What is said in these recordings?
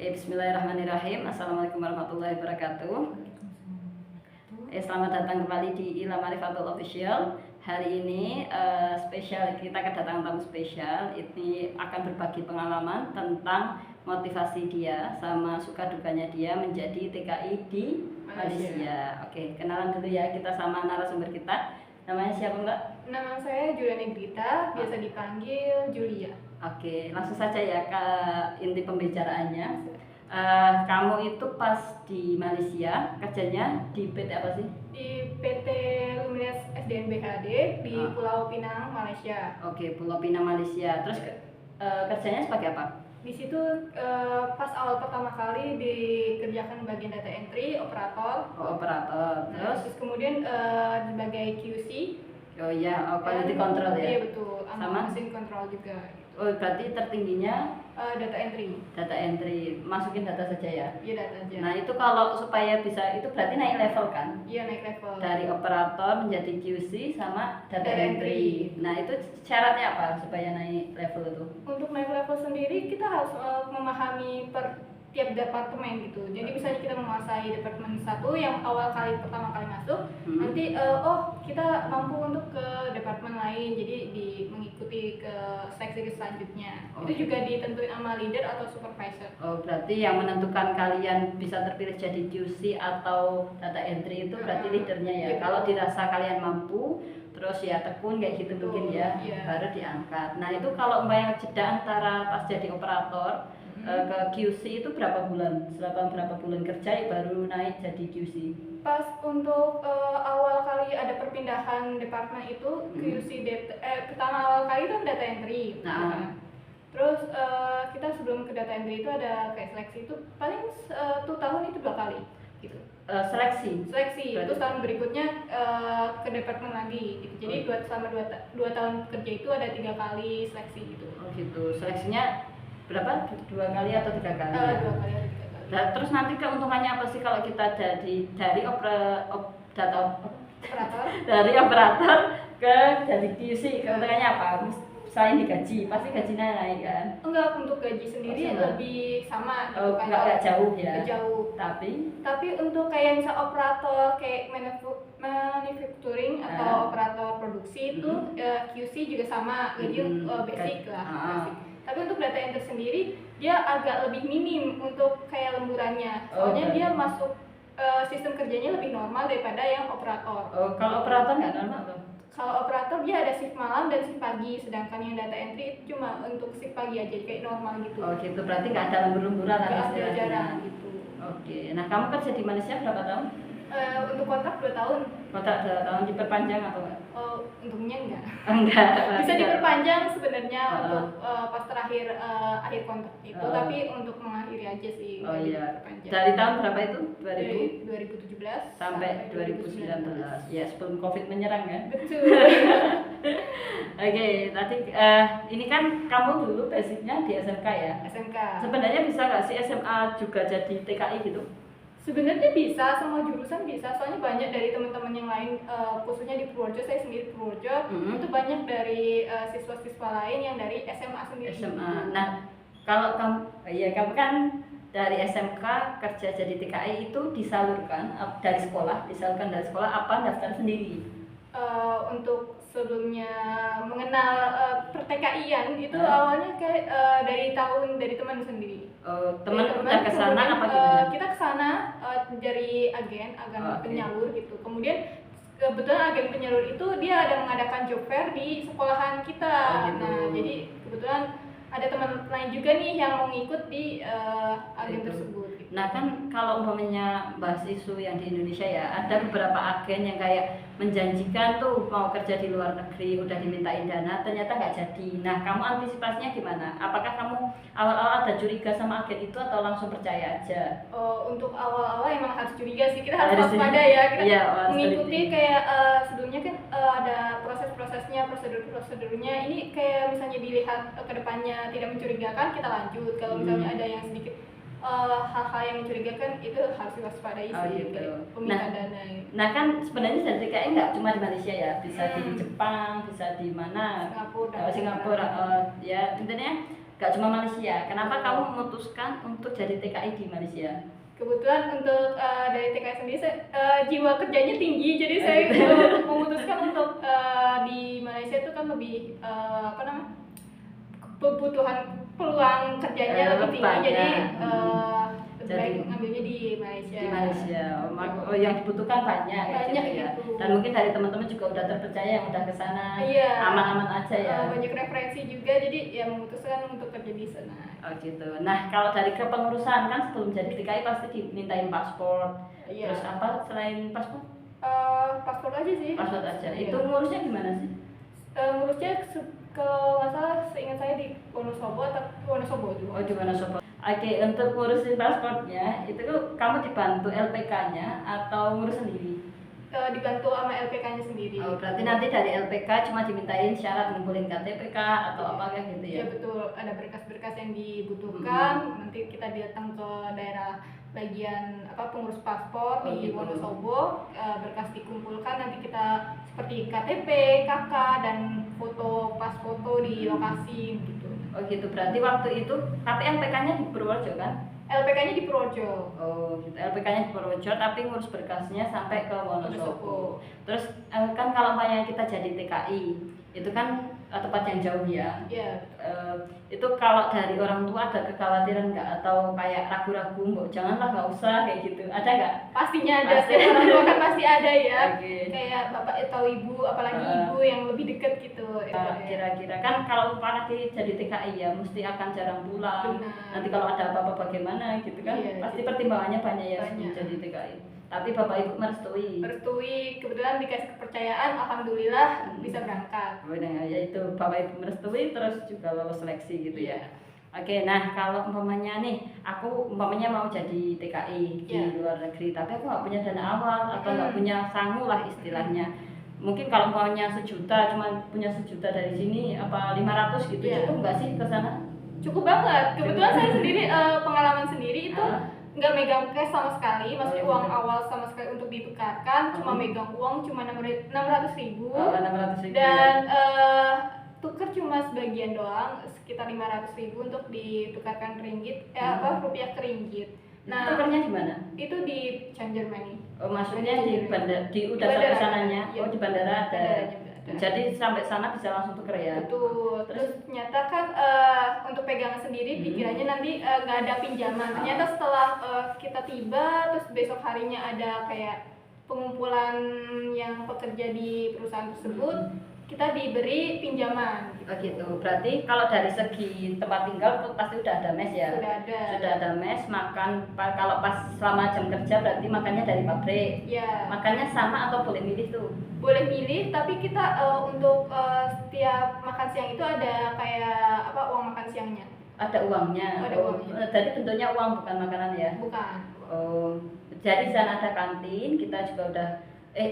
Bismillahirrahmanirrahim. Assalamualaikum warahmatullahi wabarakatuh. Selamat datang kembali di Ilham Marifatul Official. Hari ini spesial, kita kedatangan tamu spesial. Ini akan berbagi pengalaman tentang motivasi dia sama suka dukanya dia menjadi TKI di Malaysia. Oke, kenalan dulu ya kita sama narasumber kita. Namanya siapa Mbak? Nama saya Juliana Grita, biasa dipanggil Julia. Oke, langsung saja ya ke inti pembicaraannya. Kamu itu pas di Malaysia kerjanya di PT apa sih? Di PT Luminas SDN BHD di Pulau Pinang, Malaysia. Oke, Pulau Pinang, Malaysia. Terus kerjanya sebagai apa? Di situ pas awal pertama kali dikerjakan bagian data entry, operator. Oh, operator. Terus kemudian sebagai QC. Oh iya, quality control ya? Iya betul, sama mesin control juga. Oh, berarti tertingginya data entry. Data entry, masukin data saja ya? Iya, data aja. Nah itu kalau supaya bisa, itu berarti naik level kan? Iya, naik level. Dari operator menjadi QC sama data entry. Nah itu syaratnya apa supaya naik level itu? Untuk naik level sendiri kita harus memahami tiap departemen gitu. Jadi misalnya kita menguasai departemen satu yang awal kali pertama kali masuk, nanti kita mampu untuk ke departemen lain, jadi mengikuti ke seksi selanjutnya. Itu juga ditentuin sama leader atau supervisor. Oh, berarti yang menentukan kalian bisa terpilih jadi QC atau data entry itu berarti leadernya ya. Kalau dirasa kalian mampu, terus ya tekun kayak gitu mungkin ya, baru diangkat. Nah itu kalau Mbak yang jeda antara pas jadi operator ke QC itu berapa bulan? Selama berapa bulan kerja baru naik jadi QC? Pas untuk awal kali ada perpindahan departemen itu QC pertama awal kali itu data entry. Terus kita sebelum ke data entry itu ada kayak seleksi itu paling 2 tahun itu 2 kali gitu. Seleksi. Berarti Terus tahun berikutnya ke departemen lagi gitu. Jadi selama 2 tahun kerja itu ada 3 kali seleksi gitu. Oh gitu. Seleksinya berapa? 2 kali atau 3 kali? 2 kali atau 3 kali. Nah, terus nanti keuntungannya apa sih kalau kita dari operator ke jadi QC? Keuntungannya apa? Selain digaji, pasti gajinya naik kan? Enggak, untuk gaji sendiri lebih sama gitu kan. Enggak jauh ya? Jauh. Tapi untuk kayak misal operator kayak manufacturing atau operator produksi itu QC juga sama, gaji basic lah. Basic. Tapi untuk data entry sendiri dia agak lebih minim untuk kayak lemburannya. Soalnya dia masuk sistem kerjanya lebih normal daripada yang operator. Oh, kalau operator nggak normal tuh? Kalau operator dia ada shift malam dan shift pagi, sedangkan yang data entry itu cuma untuk shift pagi aja, kayak normal gitu. Oh gitu, berarti nggak ada lembur-lemburan lah istilahnya. Jarang gitu. Oke, nah kamu kerja di Malaysia berapa tahun? Untuk kontrak 2 tahun. Kontrak 2 tahun, diperpanjang atau enggak? Untungnya enggak. Enggak. Bisa diperpanjang sebenarnya untuk pas terakhir akhir kontrak itu, tapi untuk mengakhiri aja sih. Oh iya. Dari tahun berapa itu? Dari 2017 sampai 2019. Ya, sebelum Covid menyerang kan? Betul. Oke, tadi ini kan kamu dulu basicnya di SMK ya? SMK. Sebenarnya bisa nggak sih SMA juga jadi TKI gitu? Sebenarnya bisa, semua jurusan bisa, soalnya banyak dari teman-teman yang lain, khususnya di Purworejo, saya sendiri Purworejo, itu banyak dari siswa-siswa lain yang dari SMA sendiri. SMA. Nah, kalau kamu kan dari SMK kerja jadi TKI itu disalurkan dari sekolah, apa daftar sendiri? Untuk sebelumnya mengenal per-TKI-an itu awalnya kayak dari teman sendiri. Teman udah kesana apa gimana? Kita kesana dari agen penyalur gitu. Kemudian kebetulan agen penyalur itu dia ada mengadakan job fair di sekolahan kita. Gitu. Nah, jadi kebetulan ada teman lain juga nih yang mau ngikut di agen tersebut. Gitu. Nah kan kalau umpamanya bahas isu yang di Indonesia ya, ada beberapa agen yang kayak menjanjikan tuh mau kerja di luar negeri, udah dimintain dana, ternyata nggak jadi. Nah kamu antisipasinya gimana? Apakah kamu awal-awal ada curiga sama agen itu atau langsung percaya aja? Untuk awal-awal emang harus curiga sih, kita harus waspada ya, kita mengikuti kayak sebelumnya kan ada proses-prosesnya, prosedur-prosedurnya. Ini kayak misalnya dilihat ke depannya tidak mencurigakan, kita lanjut. Kalau misalnya ada yang sedikit hal-hal yang mencurigakan itu harus diwaspadai sih, gitu. peminta dana. Nah kan sebenarnya dari TKI nggak cuma di Malaysia ya, bisa di Jepang, bisa di mana? Singapura. Ya intinya Gak cuma Malaysia. Kenapa kamu memutuskan untuk jadi TKI di Malaysia? Kebetulan untuk dari TKI sendiri jiwa kerjanya tinggi, jadi saya memutuskan untuk di Malaysia itu kan lebih apa namanya, kebutuhan peluang kerjanya lebih tinggi, jadi baik ngambilnya di Malaysia. Di Malaysia, yang dibutuhkan banyak gitu ya. Gitu. Dan mungkin dari teman-teman juga udah terpercaya yang udah ke sana, iya, aman-aman aja ya. Banyak referensi juga, jadi ya memutuskan untuk kerja di sana. Oh gitu. Nah kalau dari kepengurusan kan sebelum jadi TKI pasti dimintain paspor. Iya. Terus apa selain paspor? Paspor aja sih. Paspor aja. Iya. Itu ngurusnya gimana sih? Ngurusnya kalau nggak salah seingat saya di Wonosobo atau Wonosobo juga. Oh di Wonosobo. Oke, untuk ngurusin paspornya itu kamu dibantu LPK-nya atau ngurus sendiri? Dibantu sama LPK-nya sendiri. Oh, berarti nanti dari LPK cuma dimintain syarat ngumpulin KTPK atau apa kayak gitu ya? Iya betul, ada berkas-berkas yang dibutuhkan. Nanti kita datang ke daerah bagian pengurus paspor di gitu. Wonosobo, berkas dikumpulkan, nanti kita seperti KTP, KK dan foto pas foto di lokasi gitu. Oh gitu, berarti waktu itu tapi LPK-nya di Purworejo kan? LPK-nya di Purworejo. Oh gitu, LPK-nya di Purworejo tapi ngurus berkasnya sampai ke Wonosobo. Terus kan kalau umpamanya kita jadi TKI itu kan tempat yang jauh ya. Iya. Itu kalau dari orang tua ada kekhawatiran nggak atau kayak ragu-ragu, mbok janganlah nggak usah kayak gitu, ada nggak? Pastinya ada, setiap orang tua kan pasti ada ya. Okay. Kayak bapak atau ibu, apalagi ibu yang lebih dekat gitu. Kira-kira kan kalau apalagi jadi TKI ya mesti akan jarang pulang. Benar. Nanti kalau ada apa-apa bagaimana gitu kan, iya, pasti pertimbangannya banyak ya banyak. jadi TKI. Tapi bapak ibu merestui. Merestui, kebetulan dikasih kepercayaan, alhamdulillah bisa berangkat. Benar, ya itu bapak ibu merestui terus juga lolos seleksi gitu ya. Oke, nah kalau umpamanya nih, aku umpamanya mau jadi TKI di luar negeri, tapi aku nggak punya dana awal atau nggak punya sangu lah istilahnya. Mungkin kalau umpamanya 1 juta, cuma punya 1 juta dari sini, apa 500 gitu, cukup nggak sih ke sana? Cukup banget. Kebetulan saya sendiri pengalaman sendiri itu nggak megang cash sama sekali, maksudnya uang awal sama sekali untuk ditukarkan, cuma megang uang cuma 600.000. 600.000. Dan tuker cuma sebagian doang, sekitar 500.000 untuk ditukarkan ringgit, rupiah ke ringgit. Nah, tukernya di mana? Itu di Changer Money. Oh, maksudnya di bandara, udah sampai sananya? Ya. Oh, di bandara ada. Bandara. Jadi sampai sana bisa langsung tuker ya? Betul. Terus ternyata kan untuk pegangan sendiri pikirannya nanti nggak ada pinjaman. Ternyata setelah kita tiba, terus besok harinya ada kayak pengumpulan yang pekerja di perusahaan tersebut, kita diberi pinjaman. Oh gitu. Berarti kalau dari segi tempat tinggal pasti udah ada mes ya? Sudah ada mes, makan kalau pas selama jam kerja berarti makannya dari pabrik. Iya. Makannya sama atau boleh milih tuh? Boleh milih, tapi kita untuk setiap makan siang itu ada kayak uang makan siangnya. Ada uangnya. Ada uangnya. Jadi bentuknya uang bukan makanan ya? Bukan. Oh. Jadi di sana ada kantin, kita juga udah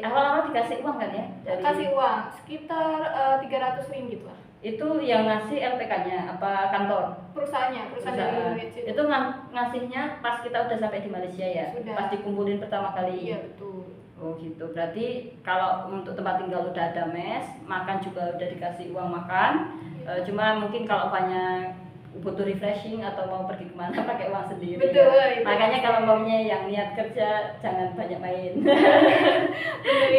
awal-awal dikasih uang kan ya? Kasih uang sekitar 300 ringgit lah. Itu yang ngasih LPK-nya apa kantor? Perusahaan. Itu ngasihnya pas kita udah sampai di Malaysia ya? Sudah. Pas dikumpulin pertama kali? Iya betul. Oh gitu, berarti kalau untuk tempat tinggal udah ada mes, makan juga udah dikasih uang makan. Cuma mungkin kalau banyak butuh refreshing atau mau pergi kemana pakai uang sendiri. Betul. Ya. Makanya kalau maunya yang niat kerja jangan banyak main.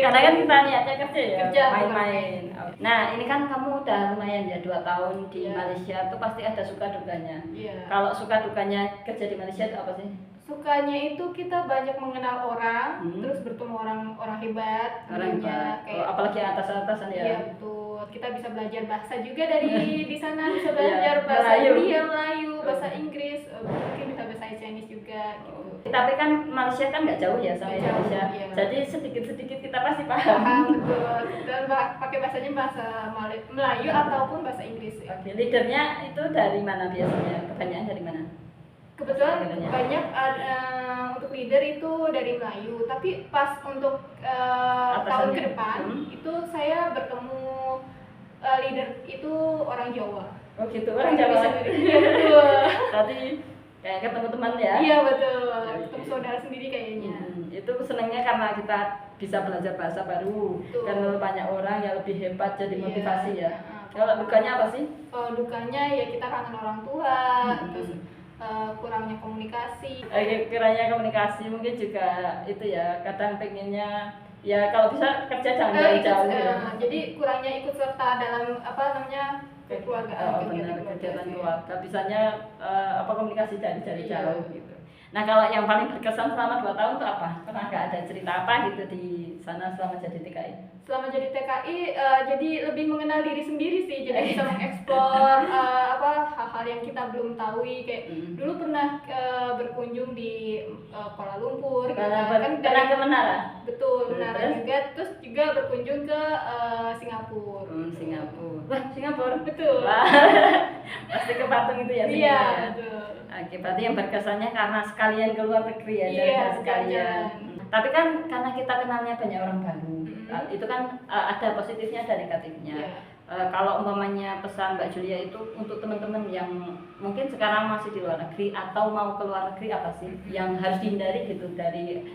Karena kan kita niatnya kerja ya, main-main. Nah ini kan kamu udah lumayan ya 2 tahun di Malaysia tuh pasti ada suka dukanya. Kalau suka dukanya kerja di Malaysia itu apa sih? Sukanya itu kita banyak mengenal orang, terus bertemu orang hebat. Orang hebat. Apalagi atas-atasan ya. Iya betul. Kita bisa belajar bahasa juga dari di sana, bisa belajar bahasa India, Melayu, bahasa Inggris, mungkin bisa bahasa Chinese juga gitu. Tapi kan Malaysia kan nggak jauh ya sama Indonesia. Iya. Jadi sedikit-sedikit kita pasti paham. Betul. Dan pakai bahasanya bahasa Melayu ataupun bahasa Inggris. Oke, leadernya itu dari mana biasanya? Kebanyakan dari mana? Kebetulan banyak untuk leader itu dari Melayu, tapi pas untuk tahun ke depan itu saya bertemu leader itu orang Jawa. Oh gitu, orang Jawa. Iya betul. Tadi kayak ketemu teman ya? Iya betul, ketemu saudara sendiri kayaknya. Itu senangnya karena kita bisa belajar bahasa baru, karena banyak orang yang lebih hebat jadi motivasi ya. Kalau dukanya apa sih? Kalau dukanya ya kita kangen orang tua, terus kurangnya komunikasi. Kiranya komunikasi mungkin juga itu ya, kadang pengennya ya kalau bisa kerja jangan jauh-jauh ya. Jadi kurangnya ikut serta dalam apa namanya kekeluargaan, kegiatan keluarga. Bisanya komunikasi dari jauh Iya. gitu. Nah kalau yang paling berkesan selama 2 tahun itu apa? Pernah nggak ada cerita apa gitu di sana selama jadi TKI? Selama jadi TKI jadi lebih mengenal diri sendiri sih, jadi bisa mengeksplor hal-hal yang kita belum tahu. Kayak dulu pernah berkunjung di Kuala Lumpur gitu kan pernah ke Menara? Betul, Menara juga, terus juga berkunjung ke Singapura. Singapura. Wah, Singapura. Betul. Pasti ke patung itu ya? Iya, betul. Oke, berarti yang berkesannya karena sekalian keluar negeri ya, Iya, sekalian. Tapi kan karena kita kenalnya banyak orang baru, itu kan ada positifnya dan negatifnya. Kalau umpamanya pesan Mbak Julia itu untuk teman-teman yang mungkin sekarang masih di luar negeri atau mau ke luar negeri, apa sih yang harus dihindari gitu dari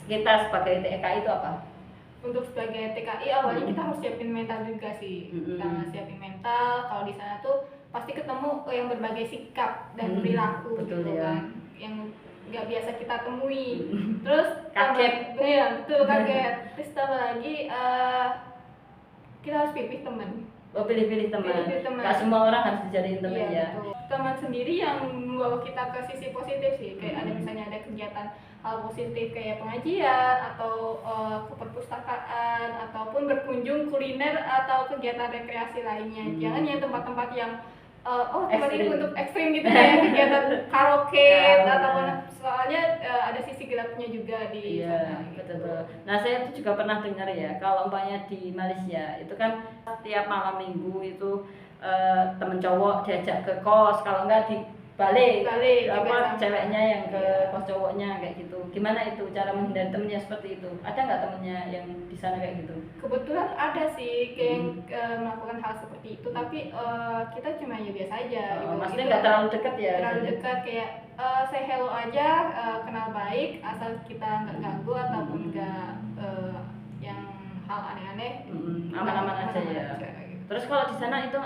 kita sebagai TKI itu apa? Untuk sebagai TKI awalnya kita harus siapin mental juga sih. Kita siapin mental, kalau di sana tuh pasti ketemu yang berbagai sikap dan perilaku gitu kan, yang nggak biasa kita temui. Terus kaget. Iya, betul, kaget. Terus tambah lagi kita harus pilih teman. Pilih-pilih teman. Gak semua orang harus dijadiin teman ya. Betul. Teman sendiri yang membawa kita ke sisi positif sih. Kayak ada misalnya ada kegiatan hal positif kayak pengajian atau ke perpustakaan ataupun berkunjung kuliner atau kegiatan rekreasi lainnya. Jangan yang tempat-tempat yang tempat ini untuk ekstrim gitu ya, kegiatan karaoke ataupun soalnya ada sisi gelapnya juga di sana. Betul. Nah saya itu juga pernah dengar ya, kalau umpamanya di Malaysia itu kan setiap malam minggu itu temen cowok diajak ke kos, kalau enggak dibalik ceweknya yang ke kos cowoknya kayak gitu. Gimana itu cara menghindari temennya seperti itu? Ada nggak temennya yang di sana kayak gitu? Kebetulan ada sih yang melakukan hal seperti itu, tapi kita cuma ya biasa aja gitu. Maksudnya nggak terlalu dekat ya? Terlalu dekat, kayak say hello aja, kenal baik, asal kita nggak ganggu ataupun nggak yang hal aneh-aneh, aman-aman aja ya. Gitu. Terus kalau di sana itu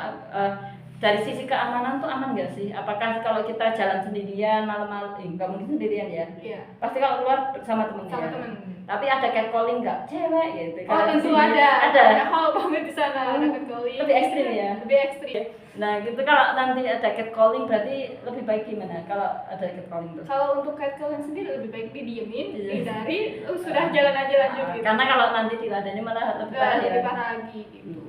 dari sisi keamanan tuh aman nggak sih? Apakah kalau kita jalan sendirian malam-malam, nggak mungkin sendirian ya? Iya. Pasti kalau keluar sama temen. Sama temen. Tapi ada catcalling nggak? Cewek gitu. Tentu ada. Ada hal banget di sana, ada catcalling. Lebih ekstrim ya? Lebih ekstrim. Nah gitu, kalau nanti ada catcalling berarti lebih baik gimana kalau ada catcalling tuh? Kalau untuk catcalling sendiri lebih baik didiemin, hindari, sudah jalan aja lanjut gitu. Karena kalau nanti diladeni malah lebih parah ya? Lebih parah lagi gitu.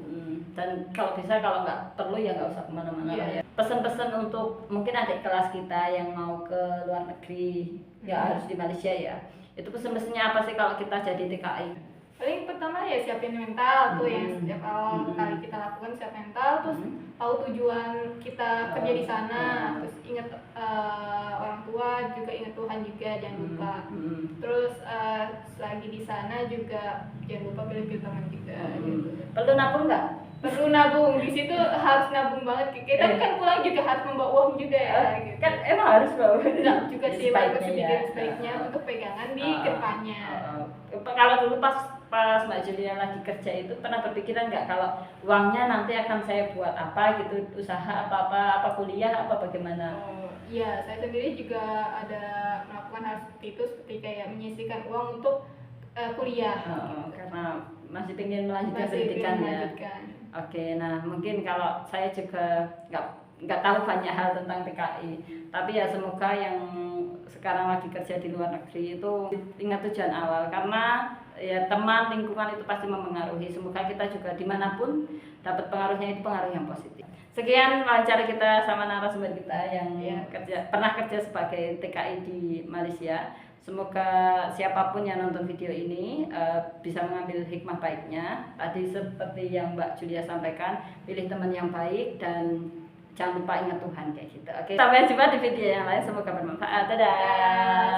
Dan kalau bisa kalau nggak perlu ya nggak usah kemana-mana lah ya. Pesan-pesan untuk mungkin adik kelas kita yang mau ke luar negeri, ya harus di Malaysia ya. Itu pesan-pesannya apa sih kalau kita jadi TKI? Paling pertama ya siapin mental tuh yang setiap awal kali kita lakukan, siap mental, terus tahu tujuan kita kerja di sana, terus ingat orang tua juga, ingat Tuhan juga, jangan lupa. Terus selagi di sana juga jangan lupa pilih teman juga. Gitu. Perlu nabung nggak? Perlu nabung, di situ harus nabung banget. Kita kan pulang juga harus membawa uang juga ya. Gitu. Kan emang harus bawa. Enggak juga sih, sebaiknya untuk pegangan di kedepannya. Kalau dulu pas Mbak Julia lagi kerja itu pernah berpikiran nggak kalau uangnya nanti akan saya buat apa gitu, usaha apa kuliah apa bagaimana? Iya, saya sendiri juga ada melakukan hal seperti itu, seperti kayak menyisihkan uang untuk kuliah. Karena masih pengen melanjutkan pendidikan ya. Oke, nah mungkin kalau saya juga nggak tahu banyak hal tentang TKI, tapi ya semoga yang sekarang lagi kerja di luar negeri itu ingat tujuan awal, karena ya teman, lingkungan itu pasti mempengaruhi. Semoga kita juga dimanapun dapat pengaruhnya itu pengaruh yang positif. Sekian wawancara kita sama narasumber kita yang pernah kerja sebagai TKI di Malaysia. Semoga siapapun yang nonton video ini bisa mengambil hikmah baiknya. Tadi seperti yang Mbak Julia sampaikan, pilih teman yang baik dan jangan lupa ingat Tuhan kayak gitu. Oke, sampai jumpa di video yang lain. Semoga bermanfaat. Dadah.